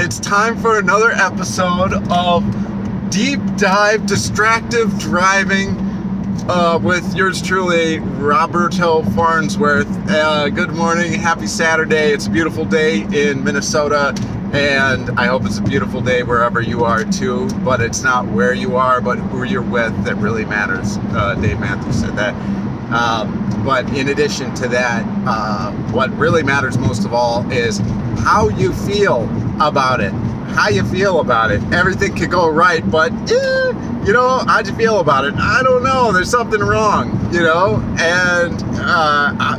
It's time for another episode of Deep Dive Distractive Driving with yours truly, Roberto Farnsworth. Good morning, happy Saturday. It's a beautiful day in Minnesota, and I hope it's a beautiful day wherever you are too, but it's not where you are, but who you're with that really matters. Dave Matthews said that. But in addition to that, what really matters most of all is how you feel about it. How you feel about it. Everything could go right, but how'd you feel about it? I don't know. There's something wrong, And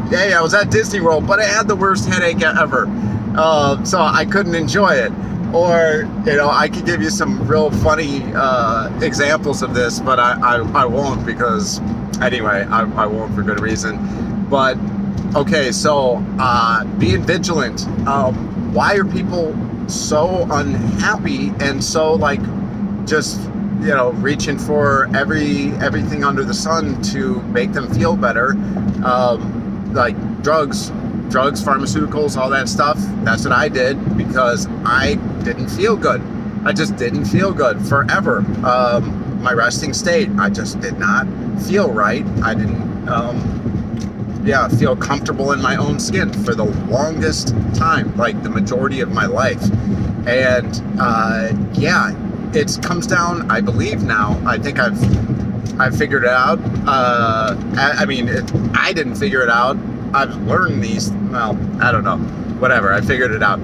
hey, I was at Disney World, but I had the worst headache ever, so I couldn't enjoy it. Or I could give you some real funny examples of this, but I won't because anyway, I won't for good reason. But okay, so being vigilant. Why are people so unhappy and so just reaching for everything under the sun to make them feel better? Like drugs, pharmaceuticals, all that stuff. That's what I did because I didn't feel good. I just didn't feel good forever. My resting state, I just did not feel right. I didn't feel comfortable in my own skin for the longest time, like the majority of my life. And it comes down, I believe now, I think I've figured it out. I didn't figure it out. I've learned these, I don't know, whatever, I figured it out.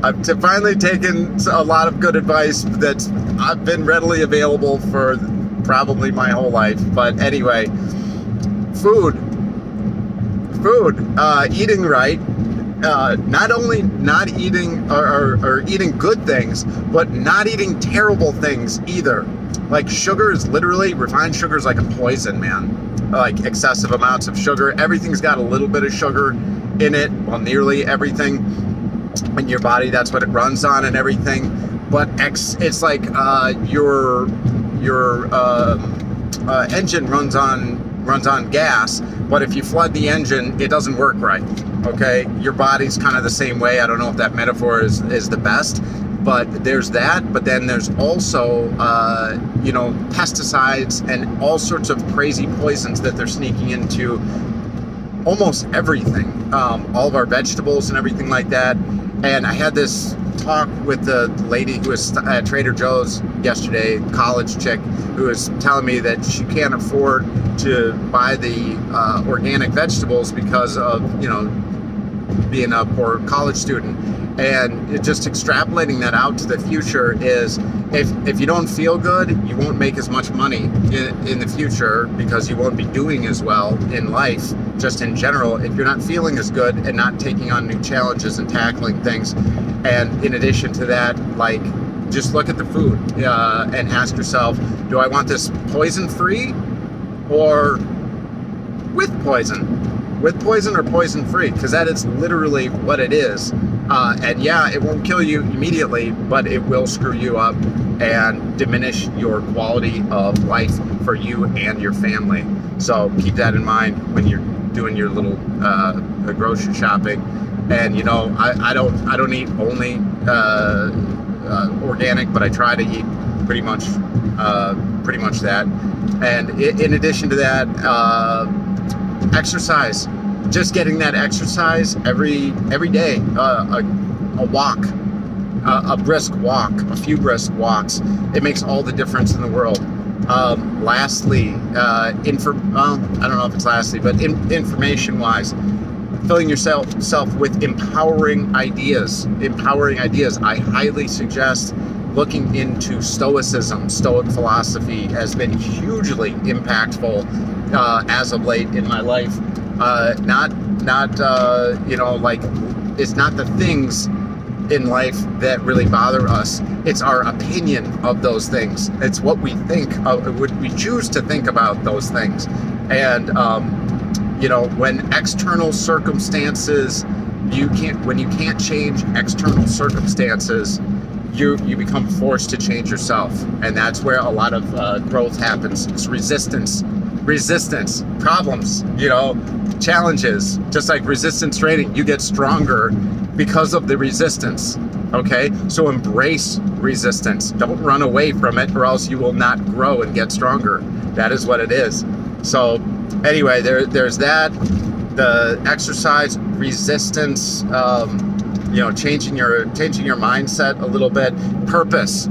I've finally taken a lot of good advice that's I've been readily available for probably my whole life. But anyway, food, eating right, not only not eating or eating good things, but not eating terrible things either. Like sugar is literally, refined sugar is like a poison, man. Like excessive amounts of sugar. Everything's got a little bit of sugar in it. Well, nearly everything in your body, that's what it runs on and everything. But it's like your engine runs on gas, but if you flood the engine, it doesn't work right. Okay, your body's kind of the same way. I don't know if that metaphor is the best, but there's that. But then there's also pesticides and all sorts of crazy poisons that they're sneaking into almost everything, all of our vegetables and everything like that. And I had this talk with the lady who was at Trader Joe's yesterday, college chick, who was telling me that she can't afford to buy the organic vegetables because of being a poor college student. And just extrapolating that out to the future is if you don't feel good, you won't make as much money in the future because you won't be doing as well in life, just in general, if you're not feeling as good and not taking on new challenges and tackling things. And in addition to that, just look at the food and ask yourself, do I want this poison-free or with poison? With poison or poison-free? Because that is literally what it is. And it won't kill you immediately, but it will screw you up and diminish your quality of life for you and your family. So keep that in mind when you're doing your little grocery shopping. And I don't eat only organic, but I try to eat pretty much that. And in addition to that, exercise. Just getting that exercise every day, a walk, a brisk walk, a few brisk walks. It makes all the difference in the world. Lastly, I don't know if it's lastly, but information-wise, filling yourself with empowering ideas. I highly suggest looking into Stoicism. Stoic philosophy has been hugely impactful as of late in my life. It's not the things in life that really bother us. It's our opinion of those things. It's what we think of, what we choose to think about those things. And when external circumstances, when you can't change external circumstances, you become forced to change yourself. And that's where a lot of growth happens. It's resistance, problems, challenges, just like resistance training. You get stronger because of the resistance. Okay, so embrace resistance. Don't run away from it, or else you will not grow and get stronger. That is what it is. So anyway, there's that. The exercise, resistance, changing your mindset a little bit. Purpose,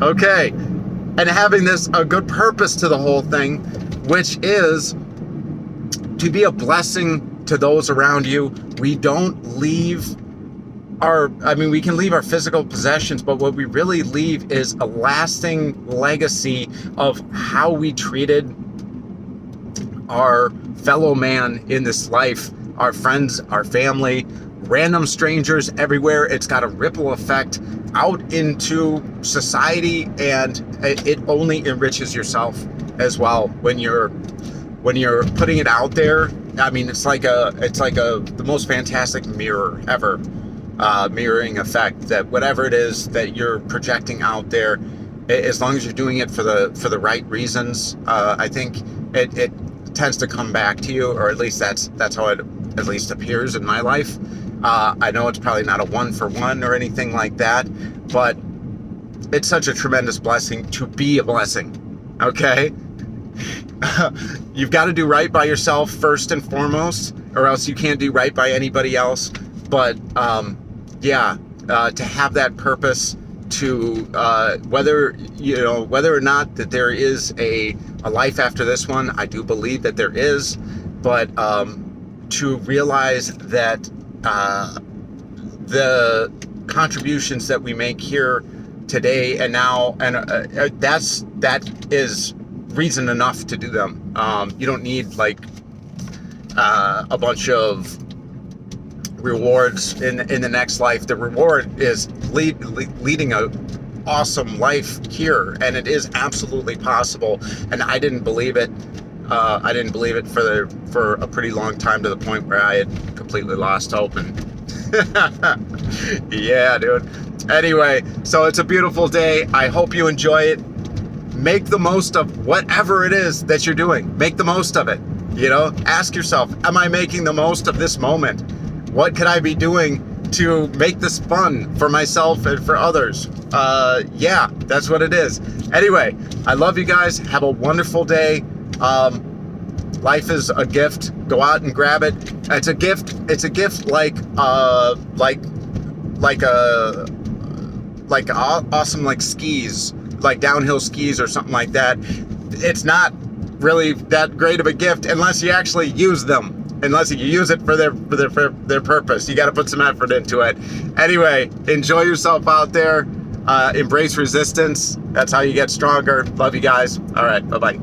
okay, and having a good purpose to the whole thing, which is to be a blessing to those around you. We don't leave we can leave our physical possessions, but what we really leave is a lasting legacy of how we treated our fellow man in this life, our friends, our family, random strangers everywhere. It's got a ripple effect out into society, and it only enriches yourself as well when you're putting it out there. I mean, it's like the most fantastic mirror ever. Mirroring effect, that whatever it is that you're projecting out there, as long as you're doing it for the right reasons, I think it tends to come back to you, or at least that's how it at least appears in my life. I know it's probably not a 1-for-1 or anything like that, but it's such a tremendous blessing to be a blessing. Okay. You've got to do right by yourself first and foremost, or else you can't do right by anybody else. But to have that purpose, to whether or not that there is a life after this one, I do believe that there is, but to realize that the contributions that we make here today and now, and that is reason enough to do them. You don't need like a bunch of rewards in the next life. The reward is leading a awesome life here, and it is absolutely possible. And I didn't believe it. I didn't believe it for a pretty long time, to the point where I had completely lost hope. And yeah, dude. Anyway, so it's a beautiful day. I hope you enjoy it. Make the most of whatever it is that you're doing. Make the most of it. Ask yourself, am I making the most of this moment? What could I be doing to make this fun for myself and for others? That's what it is. Anyway, I love you guys. Have a wonderful day. Life is a gift. Go out and grab it. It's a gift. It's a gift like awesome like skis, like downhill skis or something like that. It's not really that great of a gift unless you actually use them. Unless you use it for their purpose. You got to put some effort into it. Anyway, enjoy yourself out there. Embrace resistance. That's how you get stronger. Love you guys. All right. Bye-bye.